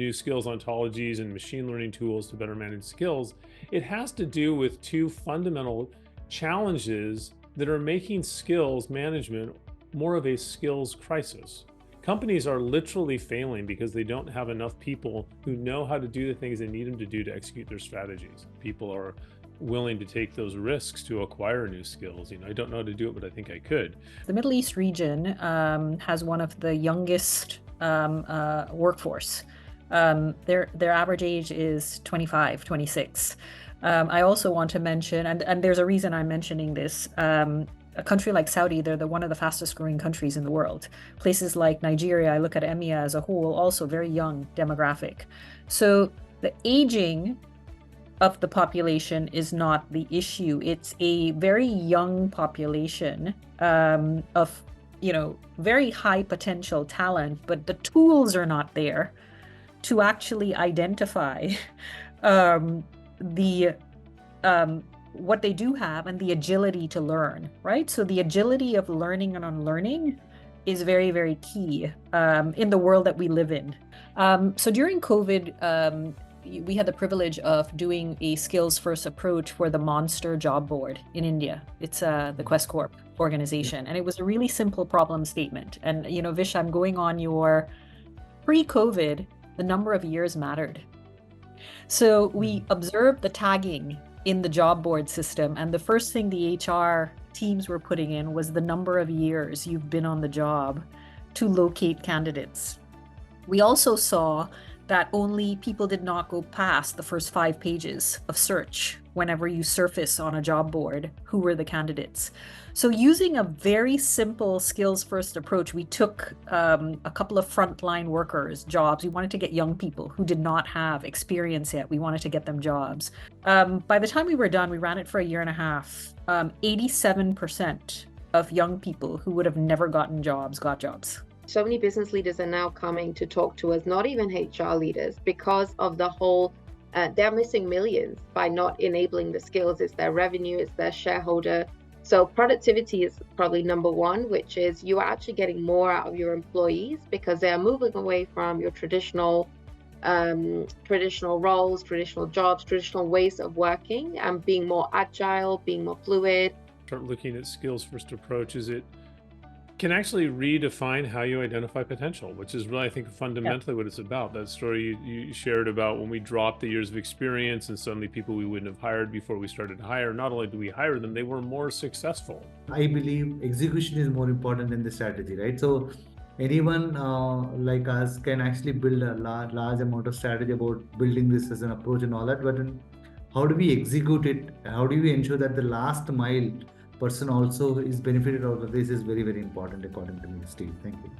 new skills ontologies and machine learning tools to better manage skills, it has to do with two fundamental challenges that are making skills management more of a skills crisis. Companies are literally failing because they don't have enough people who know how to do the things they need them to do to execute their strategies. People are willing to take those risks to acquire new skills. I don't know how to do it, but I think I could. The Middle East region has one of the youngest workforce. Their average age is 25, 26. I also want to mention, and there's a reason I'm mentioning this, a country like Saudi, they're one of the fastest growing countries in the world. Places like Nigeria, I look at EMEA as a whole, also very young demographic. So the aging of the population is not the issue. It's a very young population of, very high potential talent, but the tools are not there to actually identify what they do have and the agility to learn, right? So the agility of learning and unlearning is very, very key in the world that we live in. So during COVID, we had the privilege of doing a skills first approach for the Monster job board in India. It's the Quest Corp organization. And it was a really simple problem statement. And, Vish, I'm going on your pre-COVID, the number of years mattered. So we observed the tagging in the job board system. And the first thing the HR teams were putting in was the number of years you've been on the job to locate candidates. We also saw that only people did not go past the first 5 pages of search whenever you surface on a job board who were the candidates. So using a very simple skills first approach, we took a couple of frontline workers jobs. We wanted to get young people who did not have experience yet. We wanted to get them jobs. By the time we were done, we ran it for a year and a half. 87% of young people who would have never gotten jobs got jobs. So many business leaders are now coming to talk to us, not even HR leaders, because of the whole, they're missing millions by not enabling the skills. It's their revenue, it's their shareholder. So productivity is probably number one, which is you are actually getting more out of your employees because they are moving away from your traditional roles, traditional jobs, traditional ways of working, and being more agile, being more fluid. Start looking at skills first approaches. It can actually redefine how you identify potential, which is really, I think, fundamentally what it's about. That story you shared about when we dropped the years of experience and suddenly people we wouldn't have hired before we started to hire, not only do we hire them, they were more successful. I believe execution is more important than the strategy, right? So anyone like us can actually build a large amount of strategy about building this as an approach and all that, but how do we execute it? How do we ensure that the last mile person also is benefited out of this is very, very important according to me, Steve. Thank you.